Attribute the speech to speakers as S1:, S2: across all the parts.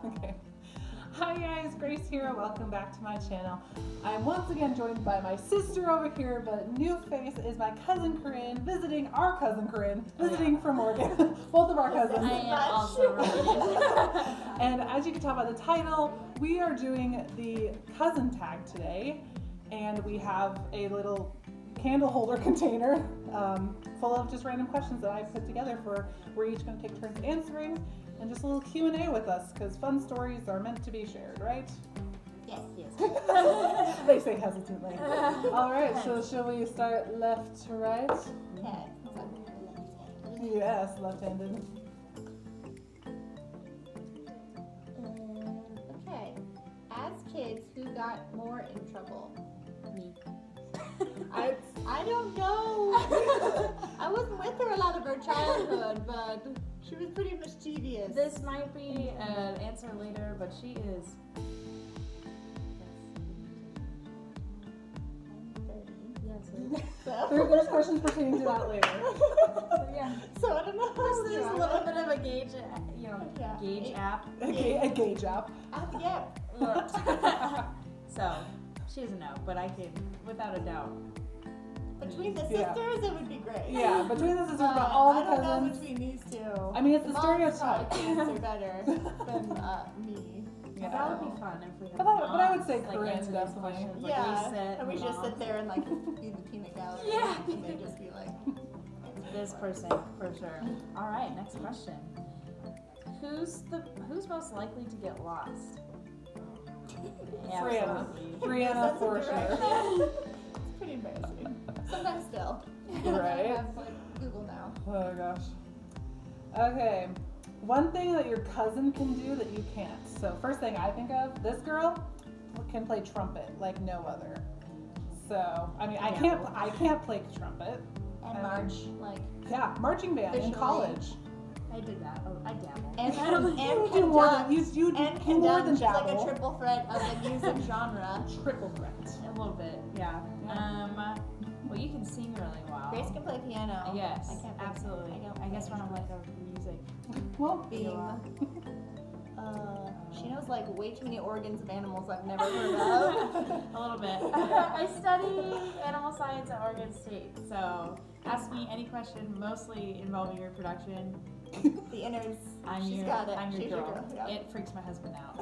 S1: Okay. Hi guys, Grace here. Welcome back to my channel. I'm once again joined by my sister over here, but new face is my cousin Corinne, visiting our cousin Corinne, visiting from Oregon. Both of our cousins.
S2: I am also related.
S1: And as you can tell by the title, we are doing the cousin tag today, and we have a little candle holder container full of just random questions that I put together for we're each going to take turns answering, and just a little Q&A with us, because fun stories are meant to be shared, right?
S2: Yes, yes.
S1: They say hesitantly. All right, so shall we start left to right?
S2: Yeah.
S1: Yes, left-handed.
S2: Okay. As kids, who got more in trouble?
S3: Me.
S2: I don't know. I wasn't with her a lot of her childhood, but she was pretty mischievous.
S3: This might be an answer later, but she is. Yes.
S2: So,
S1: There's questions pertaining to that later.
S3: Yeah.
S2: so I don't know.
S3: There's a little bit of a gauge,
S2: Yeah.
S3: gauge app.
S1: A gauge app.
S2: Yeah.
S3: So she's a no, but I can, without a doubt.
S2: Between the
S1: Yeah.
S2: sisters, it would be great.
S1: Yeah, between the sisters, but all the
S2: I don't know
S1: cousins.
S2: between these two.
S1: I mean, it's the
S2: Moms
S1: stereotype.
S2: probably can answer better than me.
S1: Yeah.
S3: That would be fun if we had
S1: But I would
S3: moms,
S1: say
S3: like,
S1: Corinne,
S3: answer these
S1: definitely.
S3: questions,
S2: Yeah,
S3: like we sit
S2: and we just
S3: moms.
S2: sit there and like be the peanut gallery.
S3: Yeah.
S2: And they just be like,
S3: This person for sure. All right, next question. Who's most likely to get lost?
S1: Brianna.
S3: Absolutely.
S1: Brianna
S2: That's
S1: for
S2: a
S1: sure.
S2: direction. It's pretty embarrassing. Sometimes still.
S1: Right.
S2: I have like Google now.
S1: Oh gosh. Okay. One thing that your cousin can do that you can't. So first thing I think of, this girl can play trumpet like no other. So I mean, I can't play trumpet.
S2: And march, like,
S1: Yeah, marching band in
S2: Visually.
S1: college.
S3: I did that. Oh, I dabbled.
S2: and
S1: You
S2: can
S1: do more than
S2: dance.
S1: you
S2: And
S1: do
S2: can
S1: more
S2: dance.
S1: than
S2: She's like a
S1: dabble.
S2: triple threat of the music genre.
S1: Triple threat.
S3: A little bit, yeah. Well, you can sing really well.
S2: Grace can play piano.
S3: Yes,
S2: I can't play
S3: absolutely.
S2: piano.
S3: I guess when I'm like a music.
S1: Well,
S2: Beam. She knows like way too many organs of animals I've never heard of.
S3: A little bit. I study animal science at Oregon State, so ask me any question, mostly involving reproduction.
S2: The innards.
S3: I'm
S2: She's
S3: your,
S2: got it.
S3: I'm your
S2: She's
S3: girl.
S2: your girl. Yeah.
S3: It freaks my husband out.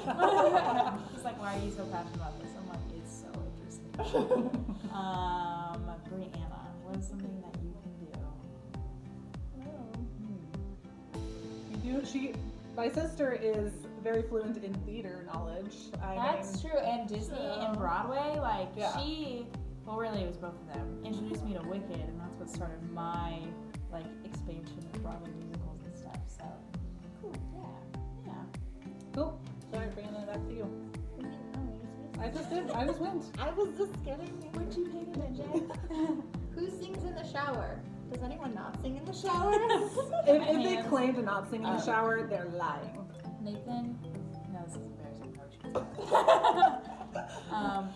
S3: He's like, "Why are you so passionate about this?" I'm like, "It's so interesting." Brianna, what is something that you can do?
S1: you do. My sister is very fluent in theater knowledge.
S3: That's true, and Disney and Broadway, like
S1: Yeah.
S3: well, really, it was both of them. Introduced me to Wicked, and that's what started my like expansion of Broadway musicals and stuff. So, cool, yeah.
S1: Cool. Sorry, Brianna, back to you.
S2: Oh,
S1: I just did. I just went.
S2: I was just kidding.
S3: Weren't you paying attention?
S2: Who sings in the shower? Does anyone not sing in the shower?
S1: If
S3: My
S1: they
S3: hands.
S1: claim to not sing in the
S3: Oh.
S1: shower, they're lying.
S3: Nathan? No, this is embarrassing.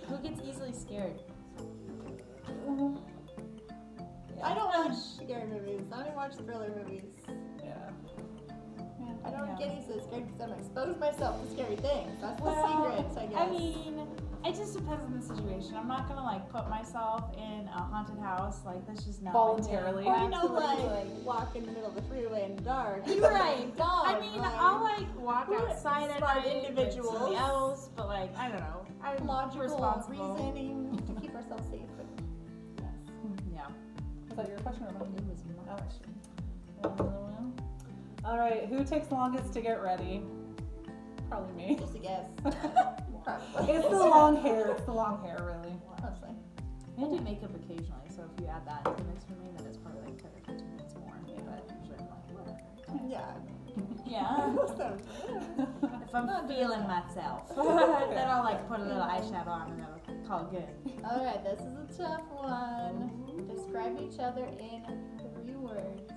S3: Who gets easily scared?
S2: I don't watch scary movies. I only watch thriller movies.
S1: Yeah.
S2: I don't
S3: Yeah.
S2: get easily scared because I'm exposed myself to scary things. That's the
S3: Well,
S2: secret, I guess.
S3: I mean, it just depends on the situation. I'm not gonna like put myself in a haunted house. Like that's just not my thing.
S1: Voluntarily.
S2: or you know,
S3: Absolutely.
S2: like walk in the middle of the freeway in the dark.
S3: You're right.
S2: God,
S3: I mean, I'll like walk
S2: We're
S3: outside at
S2: smart
S3: night with
S2: individuals.
S3: somebody else, but like I don't know. I'm
S2: logical
S3: responsible.
S2: reasoning to keep ourselves safe. But yes.
S3: Yeah,
S1: Was that your question or mine?
S3: it was my question.
S1: All right. Who takes longest to get ready? Probably me.
S2: Just a guess. Probably.
S1: It's the long hair. It's the long hair, really.
S2: Mostly.
S3: I do makeup occasionally, so if you add that into the mix for me, then it's probably like 10 or 15 minutes more. But usually I'm like, whatever.
S2: Yeah.
S3: Yeah.
S2: So,
S3: If I'm feeling myself, then I'll like put a little eyeshadow on and I'll call it good.
S2: alright, this is a tough one. Describe each other in 3 words.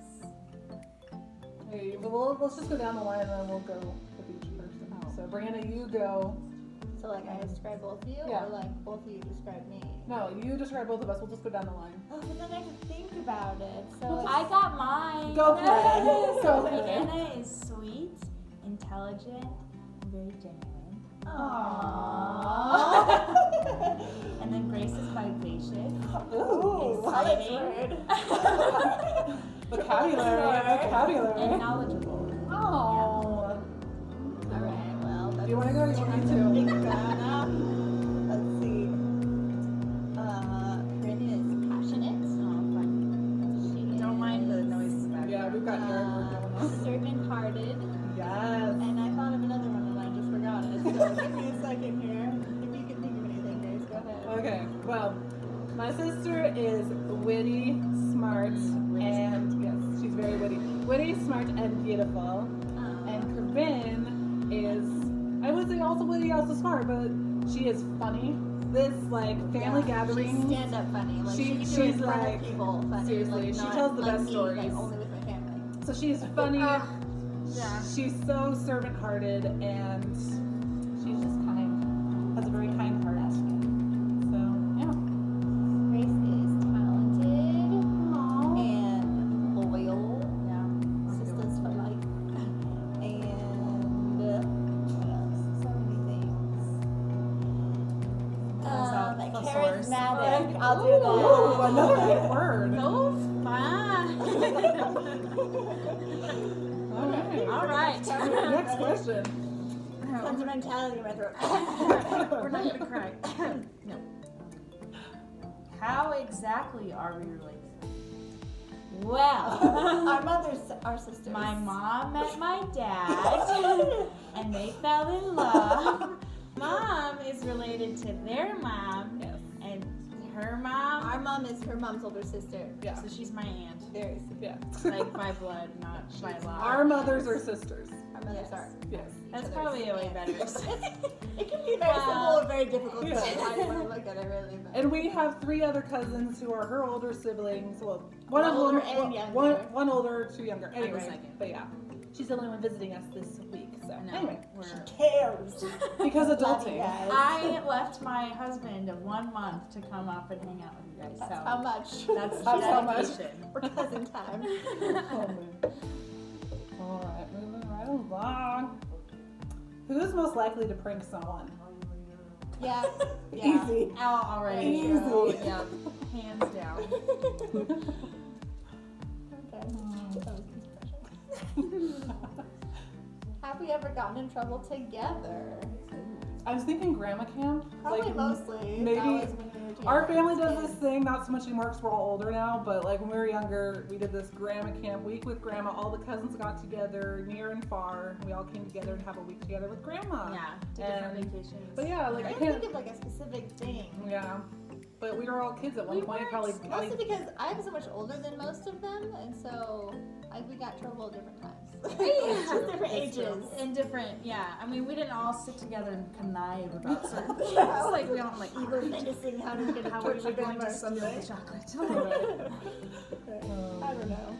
S1: Okay, well, let's just go down the line and then we'll go with each person. So, Brianna, you go.
S2: So like I describe both of you,
S1: Yeah.
S2: or like both of you describe me?
S1: No, you describe both of us. We'll just go down the line.
S2: Oh, but then I have to think about it. So
S3: I got mine.
S1: Go for it. Go for it.
S3: Brianna is sweet, intelligent, and very genuine.
S2: Aww.
S3: And then Grace is vivacious,
S1: Ooh.
S3: exciting,
S1: Vocabulary.
S3: and
S1: Vocabulary.
S3: knowledgeable.
S1: Oh.
S2: Alright, well,
S1: Do you want to go or do you want me to?
S2: big fan. Let's see. Corinne is passionate.
S3: Oh, fun.
S2: She
S3: Don't mind the
S2: is,
S3: noises back
S1: Yeah, we've got your
S2: servant-hearted.
S1: Yes.
S2: And I thought of another one and I just forgot it. So give me a second here. If you can think of anything, Grace, go ahead.
S1: Okay, well, my sister is witty, smart, and yes, she's very witty. Witty, smart, and beautiful. And Corinne is, I would say also witty, also smart, but she is funny. This like family gathering.
S2: She's stand-up funny. Like, she can do it
S1: she's
S2: in front
S1: like-
S2: of people funny.
S1: seriously,
S2: like,
S1: she
S2: not
S1: tells the
S2: like
S1: best
S2: me,
S1: stories.
S2: Like, only with my family.
S1: So she's funny.
S3: Yeah.
S1: She's so servant-hearted, and she's just kind. Has a very kind heart. So yeah.
S2: Grace is talented and loyal.
S3: Yeah.
S2: Sisters for life. And what else? So many things. Charismatic. I'll do that.
S1: Ooh, another good word.
S3: So fun. All right.
S1: Next question.
S2: Sentimentality in my throat.
S3: We're not gonna cry. No. How exactly are we related? Well,
S2: Our mothers are sisters.
S3: my mom met my dad, and they fell in love. Mom is related to their mom,
S1: Yes.
S3: and her mom.
S2: Our mom is her mom's older sister.
S1: Yeah.
S3: So she's my aunt,
S2: Very
S1: Yeah.
S3: like by blood, not by law.
S1: Our mothers are sisters.
S2: Our mothers
S3: Yes.
S2: are.
S1: Yes.
S3: That's probably a way better.
S2: It can be very simple
S3: Wow.
S2: or very difficult to
S1: Yeah.
S2: say how you want to look at it, really. But
S1: And we have 3 other cousins who are her older siblings. Well, one of
S2: Older
S1: them,
S2: and younger.
S1: one older, 2 younger.
S3: I'm the
S1: Anyway,
S3: second.
S1: but yeah, she's the only one visiting us this week. So
S3: No,
S1: anyway,
S3: we're.
S2: cares.
S1: because
S2: Love you
S1: adulting.
S2: guys.
S3: I left my husband of 1 month to come up and hang out with you guys.
S2: That's
S3: so
S2: how much.
S3: That's
S1: That's how much.
S3: dedication.
S2: For cousin time.
S1: All right, moving right along. Who's most likely to prank someone?
S2: Yeah.
S1: Easy.
S3: Out already.
S1: Easy.
S3: Oh, yeah, hands down.
S2: Okay. That was inspiration. Have we ever gotten in trouble together?
S1: I was thinking grandma camp.
S2: Probably mostly.
S1: maybe
S2: That was when we were together
S1: Our family
S2: as
S1: does this
S2: kids.
S1: thing, not so much anymore because we're all older now, but like when we were younger, we did this grandma camp week with grandma. All the cousins got together, near and far. We all came together and have a week together with grandma.
S3: Yeah, to different
S1: And-
S3: vacations.
S1: But yeah, like
S2: I
S1: I
S2: can't
S1: can't.
S2: think of like a specific thing.
S1: Yeah, but we were all kids at one
S3: We
S1: point.
S3: weren't.
S1: Probably.
S2: Mostly because I'm so much older than most of them, and so we got trouble at different times.
S3: It's true.
S2: Different
S1: It's true.
S2: ages.
S3: in different, yeah. I mean, we didn't all sit together and connive about certain things.
S2: Yeah.
S3: Like we don't like
S2: We were menacing how to get
S3: how
S2: how
S3: we were going to steal the chocolate.
S2: I don't know.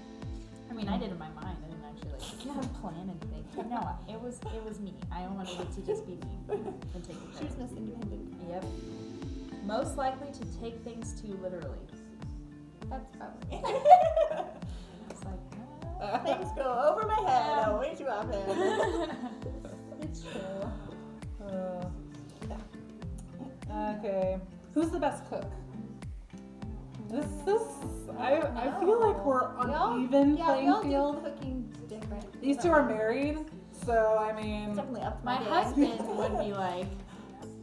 S3: I mean, I did in my mind. I didn't actually like plan anything. But no, it was me. I wanted it to just be me and take the
S2: She was
S3: credit.
S2: Miss Independent.
S3: Yep. Most likely to take things too literally.
S2: That's probably.
S3: It's like.
S2: Things go over my head way too often.
S3: It's true.
S1: Okay, who's the best cook? I feel like we're on even
S2: we
S1: playing
S2: all
S1: field.
S2: do cooking different.
S1: These 2 are married, so I mean.
S2: It's definitely up to
S3: My
S2: game.
S3: husband would be like,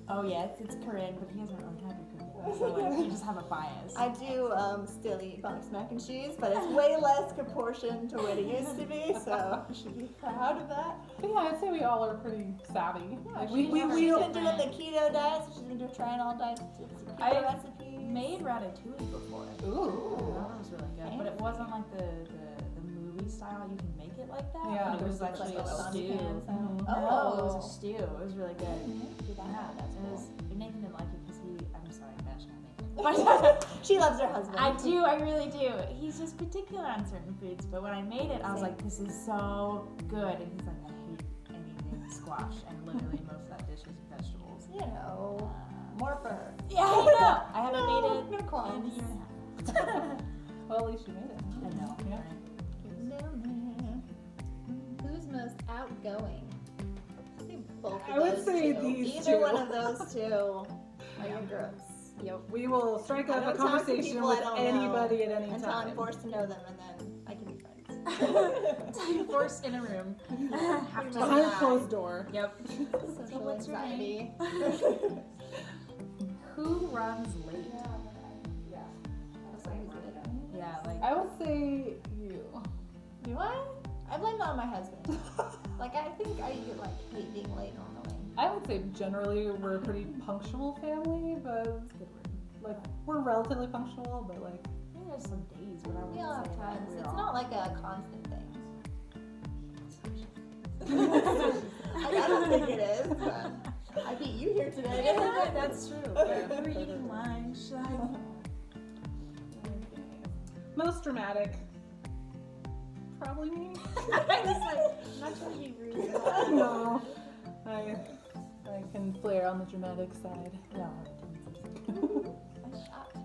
S3: "Oh yes, it's Corinne," but he hasn't really had your cooking, so like you just have a bias.
S2: I do still eat Bunk's mac and cheese, but it's way less proportion to what it used to be, so you should be proud of that.
S1: But yeah, I'd say we all are pretty savvy. Like,
S2: She's been
S1: we
S2: doing the keto diet, so she's been trying all diets. Keto
S3: I
S2: recipes.
S3: made ratatouille before.
S1: Ooh.
S3: That was really good, but it wasn't like the movie style. You can make it like that.
S1: Yeah,
S3: but it was
S1: there's
S3: actually
S2: like
S3: a
S2: a
S3: stew.
S2: saucepan, so-
S1: Mhm.
S3: Oh, it was a stew. It was really good.
S2: Do that.
S3: Yeah,
S2: That's
S3: it
S2: cool.
S3: was. Nathan didn't like it because I'm sorry, I'm bashing on Nathan.
S2: She loves her husband.
S3: I do, I really do. He's just particular on certain foods, but when I made it, I was like, this is so good. And he's like, I hate anything squash, and literally most of that dish is vegetables.
S2: You know, more for her.
S3: Yeah, I know. I haven't made it
S2: No
S3: in a
S2: qualms.
S3: year and a half.
S1: Well, at least you made it.
S3: I know.
S1: Yeah.
S3: Right?
S2: Who's most outgoing? I think both of
S1: I would
S2: those
S1: say
S2: two.
S1: these
S2: Either
S1: two.
S2: one of those two are your girls.
S3: Yep.
S1: We will strike
S2: I
S1: up a
S2: don't talk to
S1: conversation
S2: people
S1: with
S2: I don't
S1: anybody at any
S2: Until
S1: time.
S2: I'm forced to know them, and then I can be friends.
S3: You're forced in a room. Have to
S1: Behind a
S3: lie.
S1: closed door.
S3: Yep.
S2: Social
S3: what's your
S2: anxiety.
S3: Who runs late? Yeah, like
S1: I would say you.
S2: Do I? I blame that on my husband. Like, I think I hate being late normally.
S1: I would say generally we're a pretty punctual family, but like we're relatively punctual, but like
S3: I think there's some days when I
S2: We
S3: wouldn't
S2: all have
S3: say that
S2: times.
S3: we're
S2: It's
S3: all-
S2: not like a constant thing. I don't think it is, but I beat you here today.
S3: Yeah, that's true. But we were eating lunch.
S1: most dramatic. Probably me.
S3: I was like, not trying to be rude.
S1: No. I can flare on the dramatic side.
S3: No,
S2: I shot.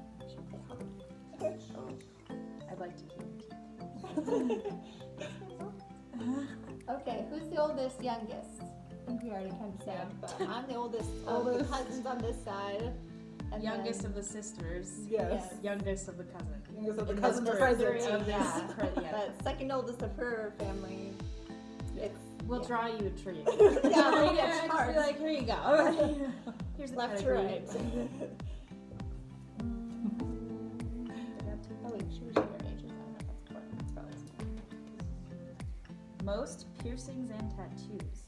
S3: I'd like to hear it.
S2: Okay, who's the oldest, youngest? I think we already kind of said, but I'm the oldest of the
S1: Oldest.
S2: cousins on this side. And
S3: Youngest
S2: then,
S3: of the sisters.
S1: Yes.
S3: Youngest of the cousin.
S1: Youngest of the
S2: in
S1: cousin
S2: this
S1: present.
S2: three,
S3: Of this
S2: yeah.
S3: yeah.
S2: But second oldest of her family. It's
S3: We'll
S2: yeah.
S3: draw you a tree.
S2: Yeah, we'll get
S3: just
S2: charts.
S3: be like, here you go. Here's the
S2: left to
S3: pedigree.
S2: right. Oh wait, she was your age. I don't know if that's important. It's probably
S3: Most piercings and tattoos.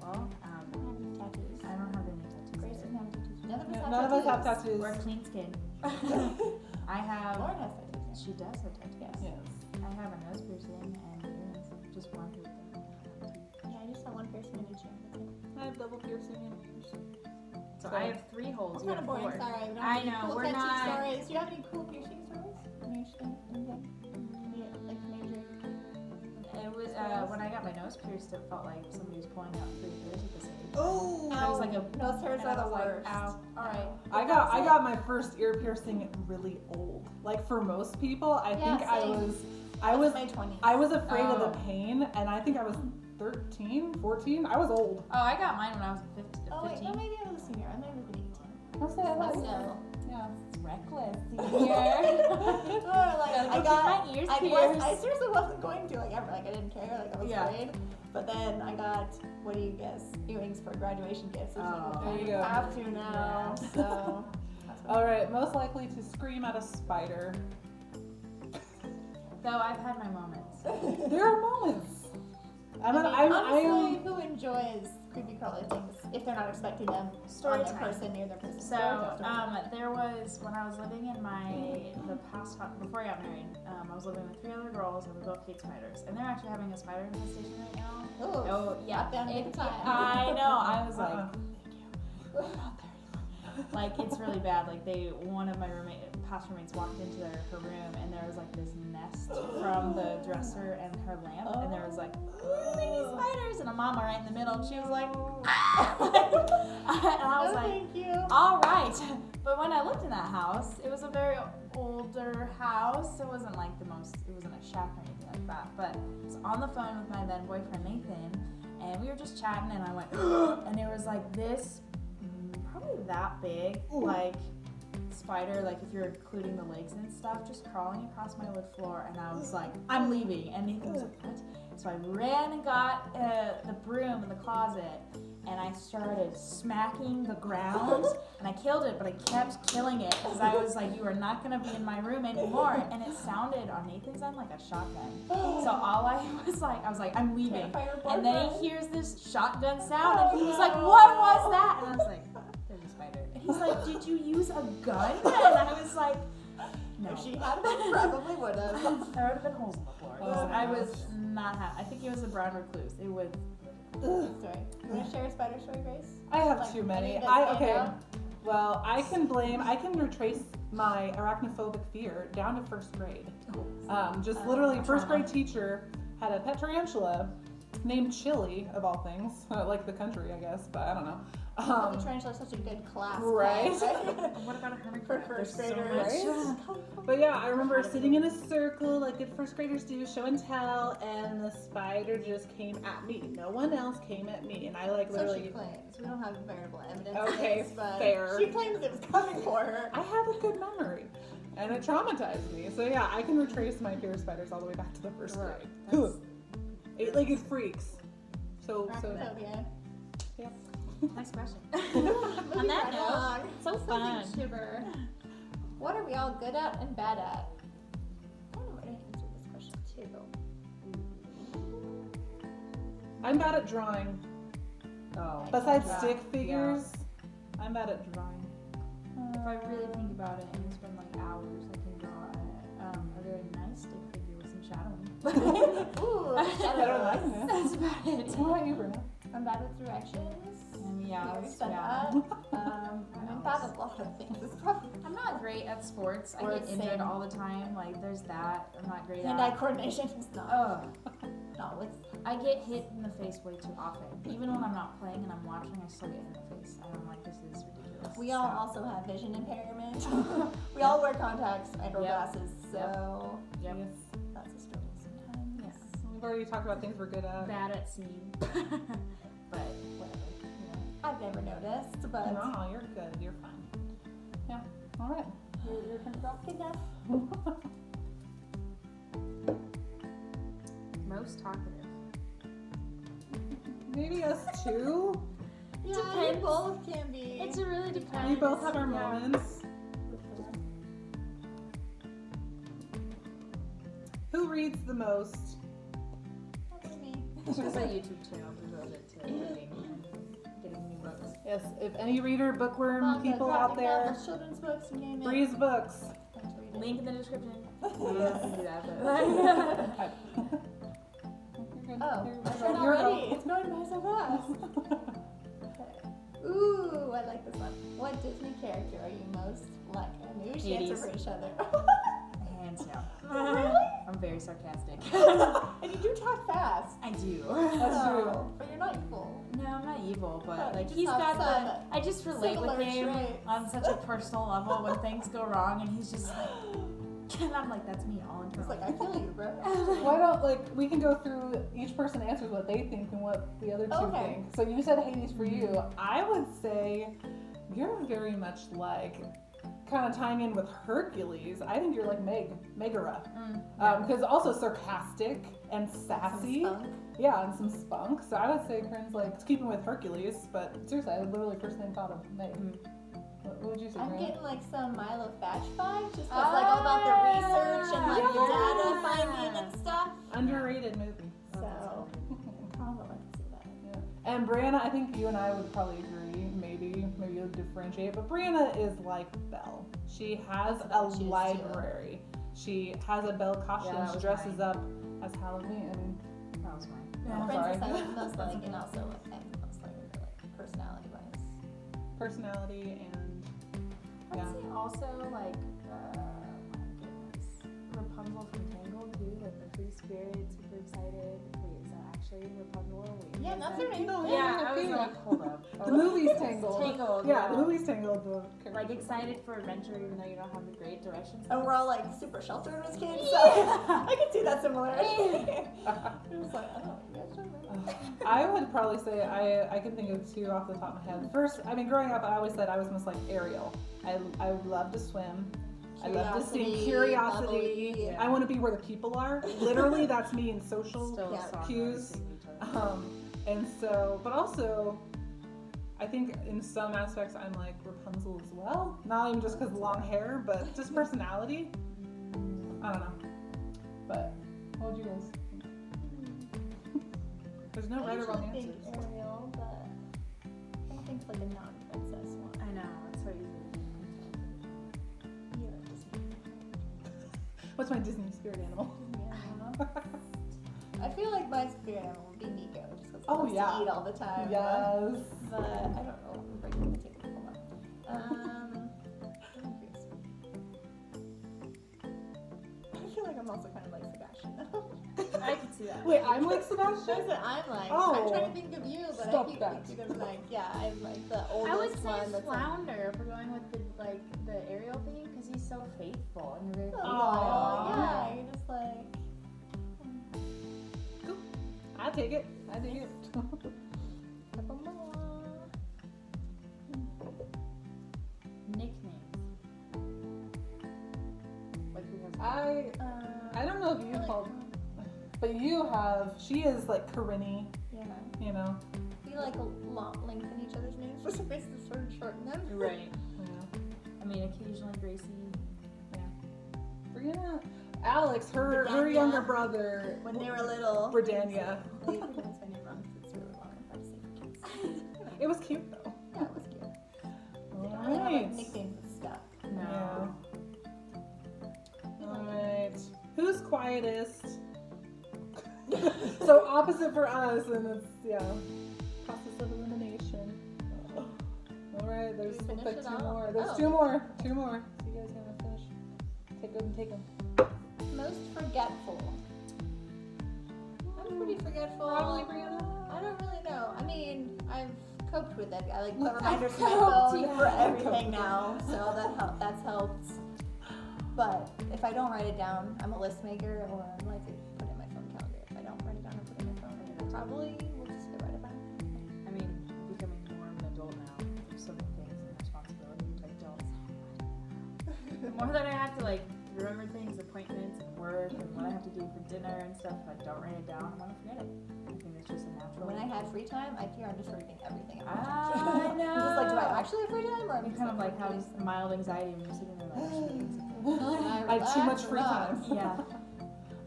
S3: Well,
S2: tattoos.
S3: I don't have any tattoos.
S2: Grace doesn't have tattoos. None of us have
S1: None of us have
S2: tattoos.
S1: tattoos.
S3: We're clean skin. I have.
S2: Lauren has tattoos.
S3: She does have tattoos.
S2: Yes.
S1: Yes.
S3: I have a nose piercing and earrings. Just one thing.
S2: Yeah, I just have one piercing in each ear. That's it.
S1: I have double piercing in ears.
S3: So I have 3 holes.
S2: What
S3: You
S2: kind of
S3: have
S2: boring
S3: 4.
S2: story? We don't
S3: I
S2: have any
S3: know,
S2: cool
S3: we're
S2: tattoo
S3: not-
S2: stories. Do you have any cool piercing stories? Anything? Yeah, like major.
S3: It was when I got my nose pierced. It felt like somebody was pulling out 3 hairs at the same time.
S1: Oh.
S3: It was like a
S2: Nose hairs
S3: and
S2: are
S3: I
S2: the
S3: was like,
S2: worst.
S3: ow. All right.
S1: I got my first ear piercing really old. Like for most people, I think
S2: Yeah,
S1: I
S2: same.
S1: was
S2: in my 20s.
S1: I was afraid of
S3: Oh.
S1: the pain, and I think I was 13, 14. I was old.
S3: Oh, I got mine when I was 15.
S2: Oh wait, no, maybe I was a senior. I might have been 18.
S1: I'll say I
S2: But
S1: was.
S2: still.
S1: Yeah.
S3: It's reckless.
S2: Or like
S3: Gotta
S2: I
S3: go
S2: got.
S3: keep my ears
S2: I
S3: pierced.
S2: seriously wasn't going to like ever. Like I didn't care. Like I was
S3: Yeah.
S2: afraid. But then I got, what do you guess? Earrings for graduation gifts. It's
S3: Oh.
S2: like,
S1: There you
S2: I
S1: go.
S2: have to now.
S3: Yeah.
S2: So. That's what
S1: All right. Most likely to scream at a spider.
S3: Though I've had my moments.
S1: There are moments.
S2: Honestly, who enjoys creepy crawly things if they're not expecting them
S3: Story
S2: on their
S3: time.
S2: person near their person?
S3: So,
S2: Story time.
S3: there was, when I was living in the past, before I got married, I was living with 3 other girls and we both hate spiders. And they're actually having a spider infestation right now.
S2: Ooh,
S3: Oh, yeah.
S2: not down
S3: It-
S2: big time.
S3: I know, I was like,
S1: Uh-uh.
S3: thank you. Like, it's really bad. Like, one of my past roommates walked into her room and there was like this nest from the dresser and her lamp. And there was like, ooh, baby spiders. And a mama right in the middle. And she was like, and I was
S2: No,
S3: like,
S2: thank you.
S3: all right. But when I lived in that house, it was a very older house. It wasn't like it wasn't a shack or anything like that. But I was on the phone with my then boyfriend Nathan, and we were just chatting, and I went, and it was like this, probably that big, like spider, like if you're including the legs and stuff, just crawling across my wood floor. And I was like, I'm leaving. And Nathan was like, what? So I ran and got the broom in the closet. And I started smacking the ground, and I killed it, but I kept killing it because I was like, you are not going to be in my room anymore. And it sounded on Nathan's end like a shotgun. So all I was like, I'm leaving. And then he hears this shotgun sound, and he was like, what was that? And I was like, there's a spider. And he's like, did you use a gun? And I was like, no.
S2: If she had one, probably would have.
S3: There would have been holes in the floor.
S1: Oh,
S3: I was not happy. I think it was a brown recluse. It was.
S2: Sorry. You want to share a spider story, Grace?
S1: I have
S2: Like,
S1: too many.
S2: any that stand
S1: Okay.
S2: out?
S1: Well, I can retrace my arachnophobic fear down to first grade. Just literally, first grade teacher had a pet tarantula named Chili, of all things, like the country, I guess, but I don't know.
S2: The tarantula is such a good class.
S1: Right.
S3: What about a hermit
S2: For
S3: crab?
S2: first
S3: There's so
S2: graders.
S3: much.
S1: But yeah, I remember sitting in a circle like good first graders do, show and tell, and the spider just came at me. No one else came at me, and I like
S2: So she
S1: literally.
S2: claims. We don't have variable evidence.
S1: Okay,
S2: of this, but
S1: fair.
S2: She claims it was coming for her.
S1: I have a good memory, and it traumatized me. So yeah, I can retrace my fear of spiders all the way back to the first
S3: Right.
S1: grade. Eight-legged freaks. So
S2: Arachnophobia.
S1: yeah.
S3: Next question.
S2: Moving
S3: that
S2: right
S3: note,
S2: along.
S3: so
S2: Something
S3: fun.
S2: Shiver. What are we all good at and bad at? I don't know where to answer this question too.
S1: I'm bad at drawing.
S3: Oh.
S1: Besides
S3: Yeah.
S1: stick figures, I'm bad at drawing.
S3: If I really think about it and spend like hours, I can draw a very nice stick figure with some shadowing.
S2: Ooh,
S1: I don't like
S2: shadows.
S1: that.
S3: That's about it.
S1: What about you, Bruna?
S2: I'm bad with directions.
S3: Yeah,
S2: You already
S3: that's
S2: said
S3: bad.
S2: that. I'm bad at a lot of things. It's probably
S3: I'm not great at sports. I
S2: Sports,
S3: get injured
S2: same.
S3: all the time. Like there's that. I'm not great
S2: hand-eye
S3: at.
S2: coordination is not.
S3: Oh,
S2: Not with.
S3: I get hit in the face way too often. Even when I'm not playing and I'm watching, I still get hit in the face. I'm like, this is ridiculous.
S2: We all also have vision impairment. We all wear contacts and or
S3: Yep.
S2: glasses, so
S3: Yep.
S1: Yes.
S2: that's a struggle sometimes.
S3: Yes.
S1: We've already talked about things we're good at.
S3: Bad at seeing. But whatever. You know.
S2: I've never noticed, but
S1: No, you're good. You're fine. Yeah. All right.
S2: you're turn to go. Good enough.
S3: Most talkative.
S1: Maybe us too.
S2: Yeah,
S3: Depends.
S2: we both can be.
S3: It's a really depends.
S1: We both have our
S3: Yeah.
S1: moments. Who reads the most?
S2: Probably me.
S3: There's a YouTube channel devoted to reading and getting new books.
S1: Yes, if any reader, bookworm
S2: Manga,
S1: people out
S2: graphic
S1: there,
S2: novels, children's books, you name it.
S1: Breeze Books.
S2: Let's read it.
S3: Link in the description.
S2: Yes.
S3: You can do that, but
S2: Oh,
S1: You're
S2: that's
S1: go.
S2: not
S1: You're go.
S2: already. It's going by so fast. Okay. Ooh, I like this one. What Disney character are you most like? I knew she answered for each other.
S3: hands down.
S2: Really?
S3: I'm very sarcastic.
S2: And you do talk fast.
S3: I do.
S1: That's true.
S2: But you're not evil.
S3: No, I'm not evil, but
S2: Oh, you
S3: like
S2: just
S3: he's
S2: have
S3: got
S2: some
S3: the. I just relate with
S2: similar
S3: him
S2: traits.
S3: on such a personal level when things go wrong, and he's just like, and I'm like, that's me all
S2: It's
S3: internal.
S2: like, I feel you, bro.
S1: Why don't we can go through each person answers what they think and what the other two
S2: Okay.
S1: think. So you said Hades for you. I would say you're very much like kind of tying in with Hercules. I think you're like Megara. Because also sarcastic and sassy.
S2: Some spunk.
S1: Yeah, and some spunk. So I would say Corinne's like it's keeping with Hercules, but seriously, I literally first name thought of Meg. What would you say,
S2: I'm
S1: Corinne?
S2: getting like some Milo Thatch vibes, just 'cause like all about the research and like the data finding and stuff.
S1: Underrated movie.
S2: So, I'll let you see that.
S1: Yeah. And Brianna, I think you and I would probably agree. Maybe you'll differentiate. But Brianna is like Belle. She has
S2: That's
S1: a
S2: what she is, too.
S1: library. She has a Belle costume.
S3: that
S1: She
S3: was
S1: dresses
S3: mine.
S1: up as Halloween.
S3: That was mine.
S1: I'm
S2: Princess
S1: sorry.
S2: I would most like, and also like most like her like personality wise.
S1: Personality and
S3: I'd
S1: yeah.
S3: say also like, my goodness, Rapunzel from Tangled too, like the free spirit, super excited. Wait, is that actually Rapunzel? Wait,
S2: Yeah, that's her name.
S1: No,
S3: Yeah, I was
S1: okay.
S3: like, hold up.
S1: The movie's Tangled.
S3: Tangled.
S1: Yeah, the movie's Tangled.
S3: Like excited for adventure, even though you don't have the great directions.
S2: And we're all like super sheltered as kids, so I can see that similarity. It was like, oh, you guys don't know.
S1: I would probably say I can think of two off the top of my head. First, I mean, growing up, I always said I was most like Ariel. I love to swim. I love to sing Curiosity.
S2: bubbly.
S1: I want to be where the people are. Literally, that's me in social
S3: Still
S2: Yeah.
S3: a song
S1: cues.
S3: singing each other.
S1: And so, but also, I think in some aspects I'm like Rapunzel as well. Not even just because long hair, but just personality. I don't know. But what would you guys think? There's no
S2: I
S1: right or wrong
S2: usually think
S1: answers.
S2: Ariel, but I think like a non-princess one.
S3: I know, it's so easy.
S2: You're a Disney
S1: What's my Disney spirit animal?
S2: animal. I feel like my spirit animal would be Nico, just because
S1: Oh,
S2: he
S1: yeah.
S2: to eat all the time.
S1: Yes.
S2: But I don't know. I'm breaking the table. Hold on. I feel like I'm also kind of like Sebastian.
S3: I could see that.
S1: Wait, I'm like
S2: That's
S1: Sebastian?
S2: what I'm like.
S1: Oh.
S2: I'm trying to think of you, but
S1: Stop
S2: I keep
S1: that.
S2: thinking of like, yeah, I'm like the
S3: I
S2: oldest
S3: would say
S2: one. That's like,
S3: Flounder if we're going with the Ariel theme because he's so faithful and you're very faithful.
S2: oh, yeah, you're just like.
S1: I take it. I take it.
S2: Couple more.
S3: Nicknames. Like who has
S1: I don't know if you called, but you have. She is like Corinne,
S2: Yeah.
S1: you know.
S2: We like lengthen each other's names for some reason to sort of shorten them.
S3: Right.
S1: Yeah.
S3: I mean, occasionally Gracie.
S1: Brianna, Alex, her
S2: Britannia.
S1: younger brother,
S2: When they were little.
S1: Britannia.
S2: They pronounce my name wrong because it's really long and hard to say for kids.
S1: It was cute though.
S2: Yeah, it was cute.
S1: All
S2: I don't
S1: right.
S2: like nicknames and stuff.
S3: No.
S1: All right. Who's quietest? So opposite for us, and it's process of elimination. All right, there's
S2: Did we
S1: looks like
S2: finish it
S1: two
S2: all?
S1: more. There's
S2: Oh.
S1: two more. So you guys gonna finish? Take them. Take them.
S2: Most forgetful. I'm pretty forgetful.
S1: Probably Brianna.
S2: I don't really know. I mean, I've coped with it. I like put reminders in my
S3: Coped,
S2: phone
S3: yeah.
S2: for everything now, so that's helped. But if I don't write it down, I'm a list maker, or I like to put it in my phone calendar. If I don't write it down or put it in my phone, I probably will just forget about it.
S3: I mean, becoming more of an adult now, there's so many things and responsibilities I don't. The more that I have to like remember things, appointments, and work, and what I have to do for dinner and stuff, if I don't write it down, I'm gonna forget it. I think it's just a natural.
S2: When I had free time, I fear I'm just forgetting everything.
S3: I know.
S2: I'm just like, do I actually have free time, or I'm
S3: You
S2: just
S3: kind of like have
S2: forgetting
S3: mild anxiety when you're sitting there like,
S1: I had too much free time.
S3: yeah.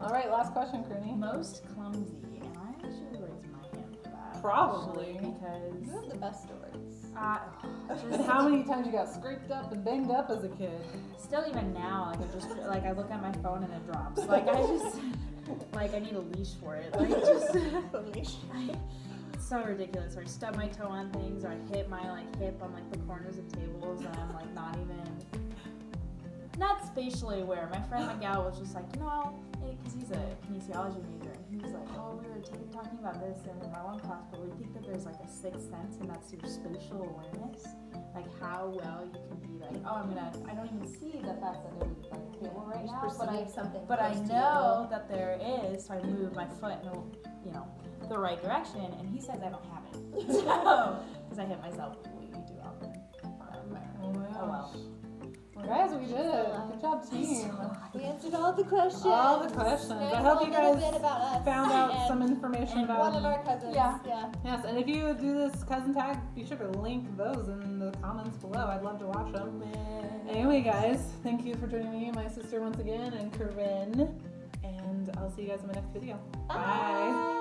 S1: All right, last question, Corinne.
S3: Most clumsy, and I actually raise my hand for that.
S1: Probably.
S2: You
S3: Because
S2: have the best stories.
S1: And how many times you got scraped up and banged up as a kid?
S3: still even now, like I just like I look at my phone and it drops. Like I just like I need a leash for it. Like just it's so ridiculous. Or I stub my toe on things, or I hit my like hip on like the corners of tables, and I'm like not spatially aware. My friend Miguel was just like, because he's a kinesiology major, and he was like, oh, we were talking about this in my one class, but we think that there's like a sixth sense, and that's your spatial awareness, like how well you can be like, I don't even see that that's under my table right now, but I know that there is, so I move my foot in the right direction, and he says I don't have it, because I hit myself way too often.
S1: Oh my
S3: Oh well.
S1: Well, guys, we did it. Good job, team.
S2: We answered all the questions.
S1: All the questions.
S2: Learned
S1: I hope
S2: a
S1: you
S2: little
S1: guys
S2: bit about us
S1: found out
S2: and
S1: some information about
S2: one of our cousins.
S3: Yeah.
S1: Yes, and if you do this cousin tag, be sure to link those in the comments below. I'd love to watch them. Anyway, guys, thank you for joining me, my sister once again, and Corinne. And I'll see you guys in my next video. Bye.